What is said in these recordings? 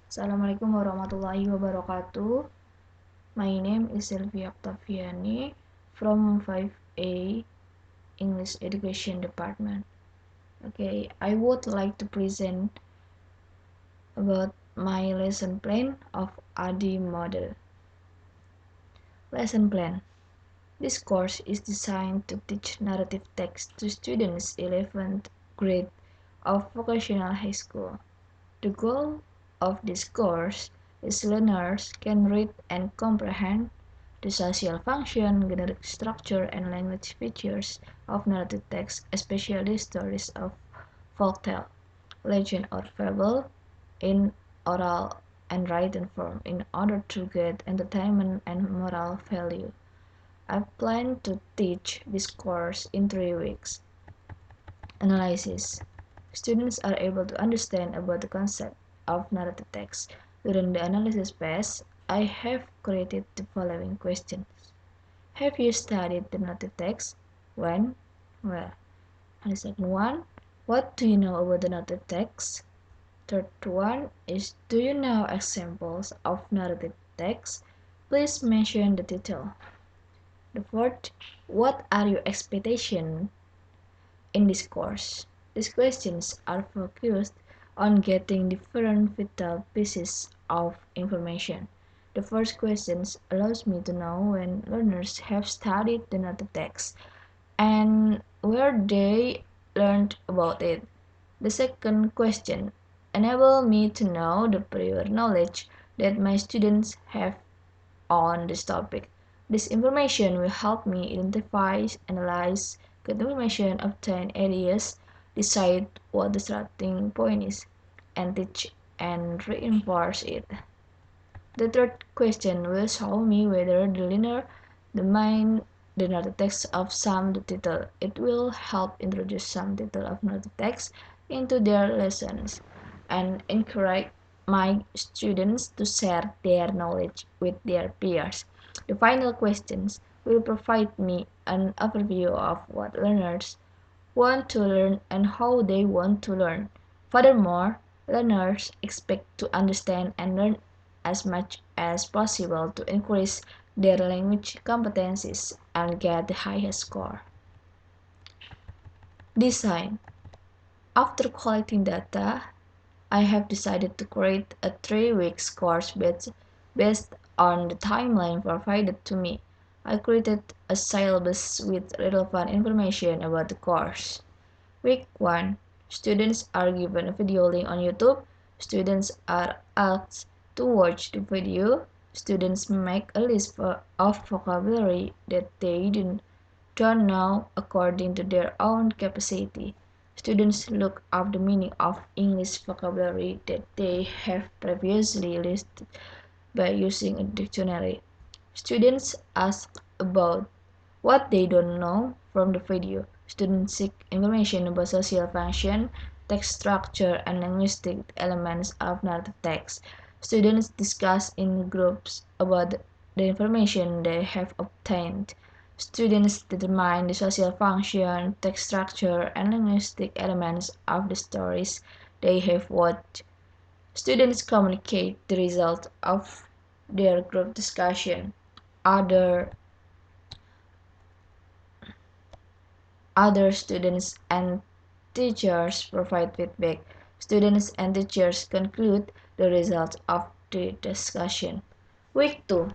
Assalamualaikum warahmatullahi wabarakatuh. My name is Silvia Oktavianni from 5A English Education Department. Okay, I would like to present about my lesson plan of ADDIE model. Lesson plan. This course is designed to teach narrative text to students 11th grade of vocational high school. The goal of this course is learners can read and comprehend the social function, generic structure, and language features of narrative text, especially stories of folktale, legend, or fable in oral and written form in order to get entertainment and moral value. I plan to teach this course in 3 weeks. Analysis. Students are able to understand about the concept of narrative text. During the analysis phase, I have created the following questions. Have you studied the narrative text? When? Where? And the second one, what do you know about the narrative text? Third one is, do you know examples of narrative text? Please mention the title. The fourth, what are your expectations in this course? These questions are focused on getting different vital pieces of information. The first question allows me to know when learners have studied the narrative text and where they learned about it. The second question enables me to know the prior knowledge that my students have on this topic. This information will help me identify, analyze, get information, obtain ideas, decide what the starting point is, and teach and reinforce it. The third question will show me whether the learner domain the narrative text of some title. It will help introduce some title of narrative text into their lessons and encourage my students to share their knowledge with their peers. The final questions will provide me an overview of what learners want to learn and how they want to learn. Furthermore, learners expect to understand and learn as much as possible to increase their language competencies and get the highest score. Design. After collecting data, I have decided to create a 3-week course based on the timeline provided to me. I created a syllabus with relevant information about the course. Week 1. Students are given a video link on YouTube. Students are asked to watch the video. Students make a list of vocabulary that they don't know according to their own capacity. Students look up the meaning of English vocabulary that they have previously listed by using a dictionary. Students ask about what they don't know from the video. Students seek information about social function, text structure, and linguistic elements of narrative text. Students discuss in groups about the information they have obtained. Students determine the social function, text structure, and linguistic elements of the stories they have watched. Students communicate the result of their group discussion. Other students and teachers provide feedback. Students and teachers conclude the results of the discussion. Week 2.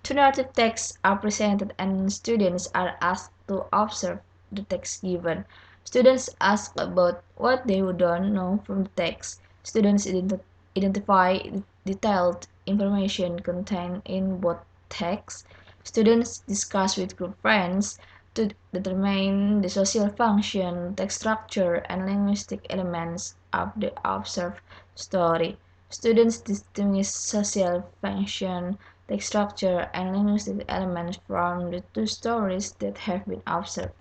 Two narrative texts are presented and students are asked to observe the text given. Students ask about what they don't know from the text. Students identify detailed information contained in both texts. Students discuss with group friends to determine the social function, text structure, and linguistic elements of the observed story. Students distinguish social function, text structure, and linguistic elements from the two stories that have been observed.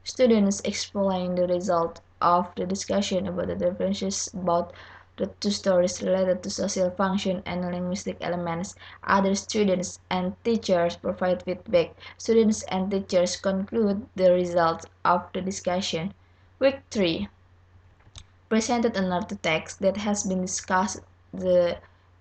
Students explain the result of the discussion about the differences about the two stories related to social function and linguistic elements. Other students and teachers provide feedback. Students and teachers conclude the results of the discussion. Week 3. presented another text that has been discussed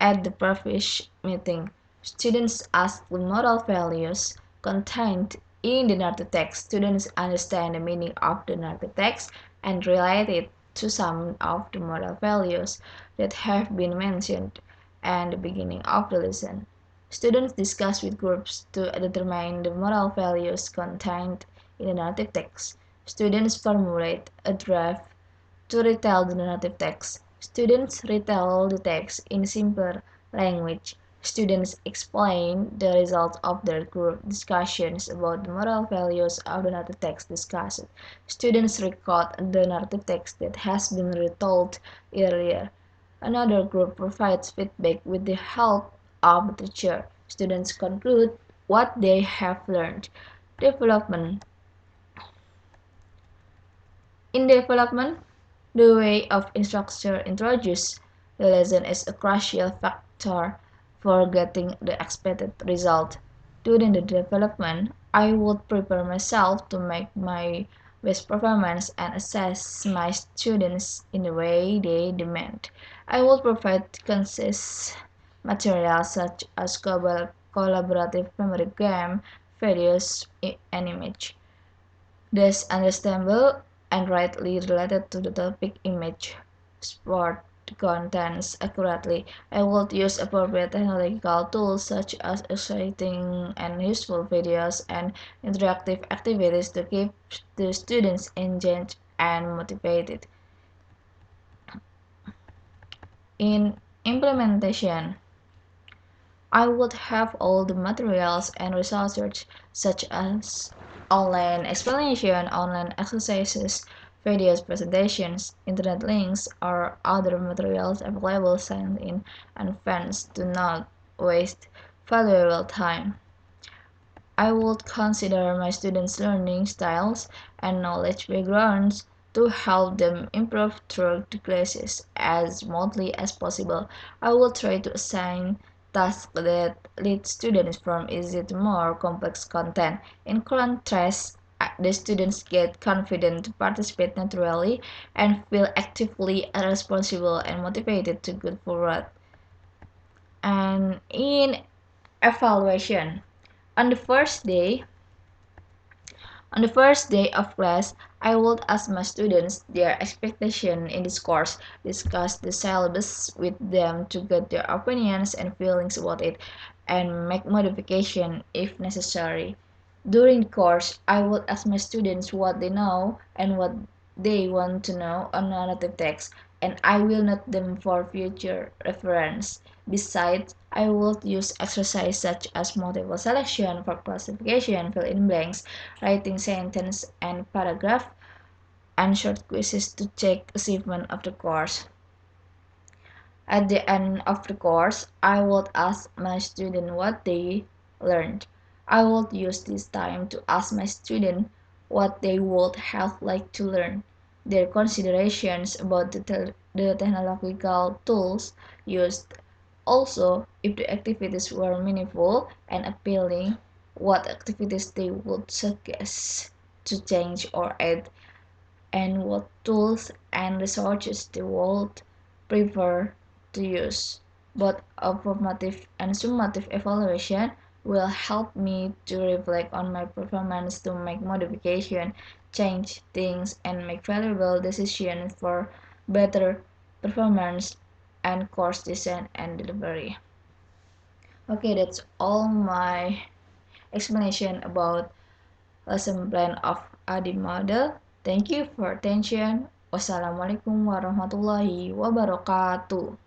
at the previous meeting. Students ask the moral values contained in the narrative text. Students understand the meaning of the narrative text and relate it to some of the moral values that have been mentioned at the beginning of the lesson. Students discuss with groups to determine the moral values contained in the narrative text. Students formulate a draft to retell the narrative text. Students retell the text in simpler language. Students explain the results of their group discussions about the moral values of the narrative text discussed. Students record the narrative text that has been retold earlier. Another group provides feedback with the help of the teacher. Students conclude what they have learned. Development. In development, the way of instructor introduces the lesson is a crucial factor for getting the expected result. During the development, I would prepare myself to make my best performance and assess my students in the way they demand. I would provide concise material such as collaborative memory game, videos, and image. That's understandable and rightly related to the topic image sport contents accurately. I would use appropriate technological tools such as exciting and useful videos and interactive activities to keep the students engaged and motivated. In implementation, I would have all the materials and resources such as online explanation, online exercises, videos, presentations, internet links, or other materials available sent in advance to not waste valuable time. I would consider my students' learning styles and knowledge backgrounds to help them improve through the classes as smoothly as possible. I will try to assign tasks that lead students from easy to more complex content. In contrast, the students get confident to participate naturally and feel actively responsible and motivated to go forward. And in evaluation, on the first day, on the first day of class, I would ask my students their expectation in this course, discuss the syllabus with them to get their opinions and feelings about it, and make modification if necessary. During the course, I would ask my students what they know and what they want to know on narrative text, and I will note them for future reference. Besides, I would use exercise such as multiple selection for classification, fill in blanks, writing sentence and paragraph, and short quizzes to check achievement of the course. At the end of the course, I would ask my students what they learned. I would use this time to ask my students what they would have liked to learn, their considerations about the technological tools used. Also, if the activities were meaningful and appealing, what activities they would suggest to change or add, and what tools and resources they would prefer to use. Both formative and summative evaluation will help me to reflect on my performance to make modification, change things, and make valuable decisions for better performance and course design and delivery. Okay, that's all my explanation about lesson plan of ADDIE model. Thank you for attention. Wassalamualaikum warahmatullahi wabarakatuh.